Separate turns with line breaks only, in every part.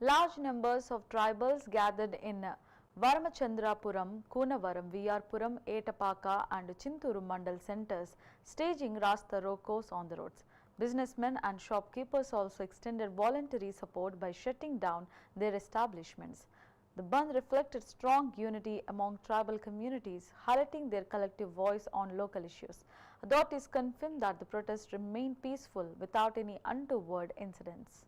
Large numbers of tribals gathered in Varamachandrapuram, Kunavaram, Viyarpuram, Etapaka and Chinturu Mandal centers, staging Rasta Rokos on the roads. Businessmen and shopkeepers also extended voluntary support by shutting down their establishments. The Bandh reflected strong unity among tribal communities, highlighting their collective voice on local issues. Authorities confirmed that the protests remained peaceful without any untoward incidents.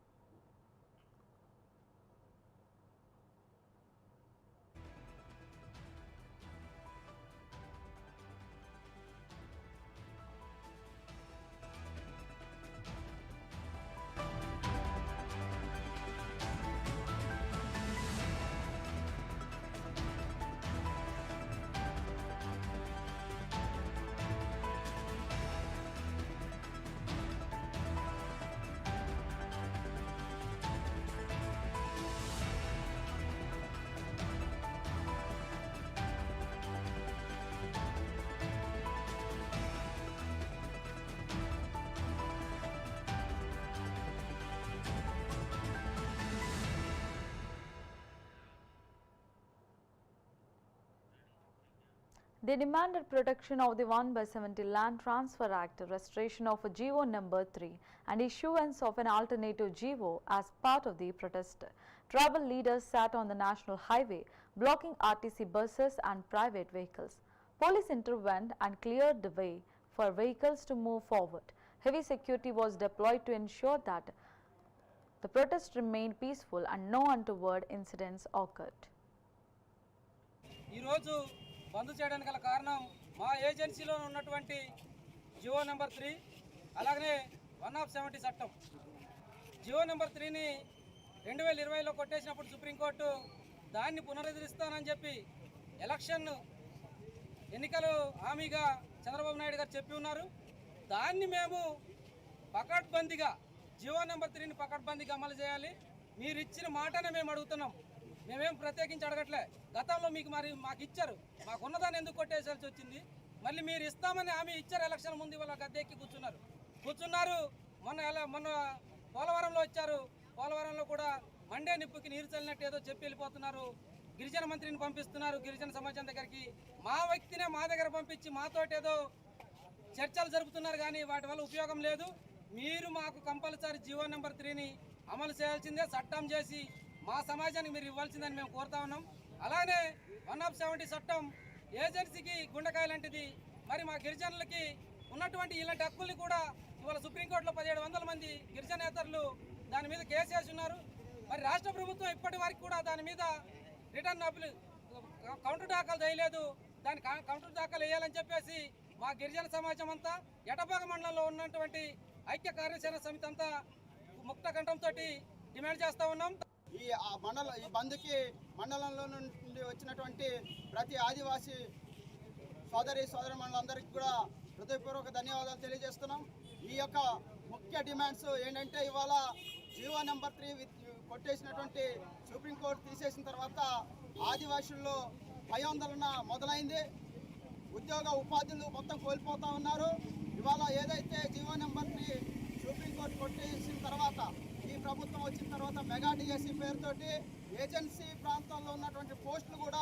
They demanded protection of the 1/70 Land Transfer Act, restoration of GO number 3 and issuance of an alternative GO as part of the protest. Tribal leaders sat on the national highway, blocking RTC buses and private vehicles. Police intervened and cleared the way for vehicles to move forward. Heavy security was deployed to ensure that the protest remained peaceful and no untoward incidents occurred.
బంద్ చేయడానికి గల కారణం మా ఏజెన్సీలో ఉన్నటువంటి Jio number 3 అలాగనే 1/70 చట్టం. Jio number 3ని 2020లో కొట్టేసినప్పుడు supreme court దాన్ని పునరుద్ధరిస్తానని చెప్పి ఎన్నికలు హామీగా చంద్రబాబు నాయుడు గారు చెప్పి ఉన్నారు. దాన్ని మేము పకడ్బందీగా జియో నెంబర్ 3ని పకడ్బందీగా అమలు చేయాలి. మీరు ఇచ్చిన మాటనే మేము అడుగుతున్నాం. మేమేం ప్రత్యేకించి అడగట్లే. గతంలో మాకు ఇచ్చారు, మాకున్నదాన్ని ఎందుకు కొట్టేసాల్సి వచ్చింది? మళ్ళీ మీరు ఇస్తామని హామీ ఇచ్చారు. ఎలక్షన్ ముందు వాళ్ళ గద్దెక్కి కూర్చున్నారు. మొన్న పోలవరంలో వచ్చారు. పోలవరంలో కూడా మండే నిప్పుకి నీరు చల్లినట్టు ఏదో చెప్పి వెళ్ళిపోతున్నారు. గిరిజన మంత్రిని పంపిస్తున్నారు గిరిజన సమాజం దగ్గరికి. మా వ్యక్తినే మా దగ్గర పంపించి మాతోటి ఏదో చర్చలు జరుపుతున్నారు, కానీ వాటి వల్ల ఉపయోగం లేదు. మీరు మాకు కంపల్సరీ జియో నెంబర్ 3ని అమలు చేయాల్సిందే, చట్టం చేసి మా సమాజానికి మీరు ఇవ్వాల్సిందని మేము కోరుతా ఉన్నాం. అలానే 1/70 చట్టం ఏజెన్సీకి గుండెకాయ లాంటిది. మరి మా గిరిజనులకి ఉన్నటువంటి ఇలాంటి హక్కుల్ని కూడా ఇవాళ సుప్రీంకోర్టులో 1700 మంది గిరిజనేతరులు దాని మీద కేసు వేసి ఉన్నారు. మరి రాష్ట్ర ప్రభుత్వం ఇప్పటి వరకు కూడా దాని మీద రిటర్న్ కౌంటర్ దాఖలు చేయలేదు. దాని కౌంటర్ దాఖలు వేయాలని చెప్పేసి మా గిరిజన సమాజం అంతా ఎటపాక మండలంలో ఉన్నటువంటి ఐక్య కార్యాచరణ సమితి అంతా ముక్త కంఠంతో డిమాండ్ చేస్తూ ఉన్నాం.
ఈ బంద్కి మండలంలో నుండి వచ్చినటువంటి ప్రతి ఆదివాసీ సోదరులందరికీ కూడా హృదయపూర్వక ధన్యవాదాలు తెలియజేస్తున్నాం. ఈ యొక్క ముఖ్య డిమాండ్స్ ఏంటంటే, ఇవాళ జియో నెంబర్ 3 కొట్టేసినటువంటి సుప్రీంకోర్టు తీసేసిన తర్వాత ఆదివాసుల్లో భయాందోళన మొదలైంది. ఉపాధులు మొత్తం కోల్పోతూ ఉన్నారు. ఇవాళ ఏదైతే జియో నెంబర్ 3 సుప్రీంకోర్టు కొట్టేసిన తర్వాత ఈ ప్రభుత్వం వచ్చిన తర్వాత మెగా డిఎస్సి పేరుతోటి ఏజెన్సీ ప్రాంతంలో ఉన్నటువంటి పోస్టులు కూడా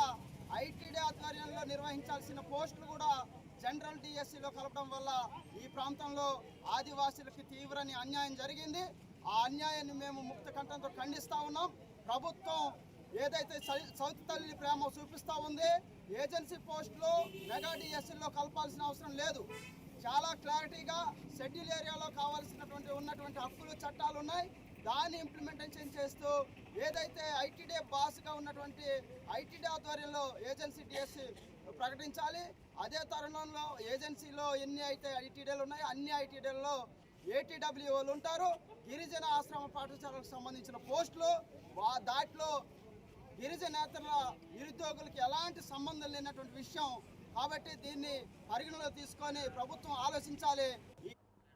ఐటీడీ ఆధ్వర్యంలో నిర్వహించాల్సిన పోస్టులు కూడా జనరల్ డిఎస్సిలో కలపడం వల్ల ఈ ప్రాంతంలో ఆదివాసీలకు తీవ్రని అన్యాయం జరిగింది. ఆ అన్యాయాన్ని మేము ముక్త కంఠంతో ఖండిస్తూ ఉన్నాం. ప్రభుత్వం ఏదైతే సౌత్ తల్లి ప్రేమ చూపిస్తూ ఉంది, ఏజెన్సీ పోస్టులు మెగా డిఎస్సిలో కలపాల్సిన అవసరం లేదు. చాలా క్లారిటీగా షెడ్యూల్ ఏరియాలో కావాల్సినటువంటి ఉన్నటువంటి హక్కులు చట్టాలు ఉన్నాయి. దాన్ని ఇంప్లిమెంటేషన్ చేస్తూ ఏదైతే ఐటీడీ బాస్గా ఉన్నటువంటి ఐటీడీ ఆధ్వర్యంలో ఏజెన్సీ డిఎస్సి ప్రకటించాలి. అదే తరుణంలో ఏజెన్సీలో ఎన్ని అయితే ఐటీడీలు ఉన్నాయో అన్ని ఐటీడీలలో ఏటీడబ్ల్యూలు ఉంటారు. గిరిజన ఆశ్రమ పాఠశాలకు సంబంధించిన పోస్టులు దాంట్లో గిరిజనేతల నిరుద్యోగులకి ఎలాంటి సంబంధం లేనటువంటి విషయం. కాబట్టి దీన్ని పరిగణలో తీసుకొని ప్రభుత్వం ఆలోచించాలి.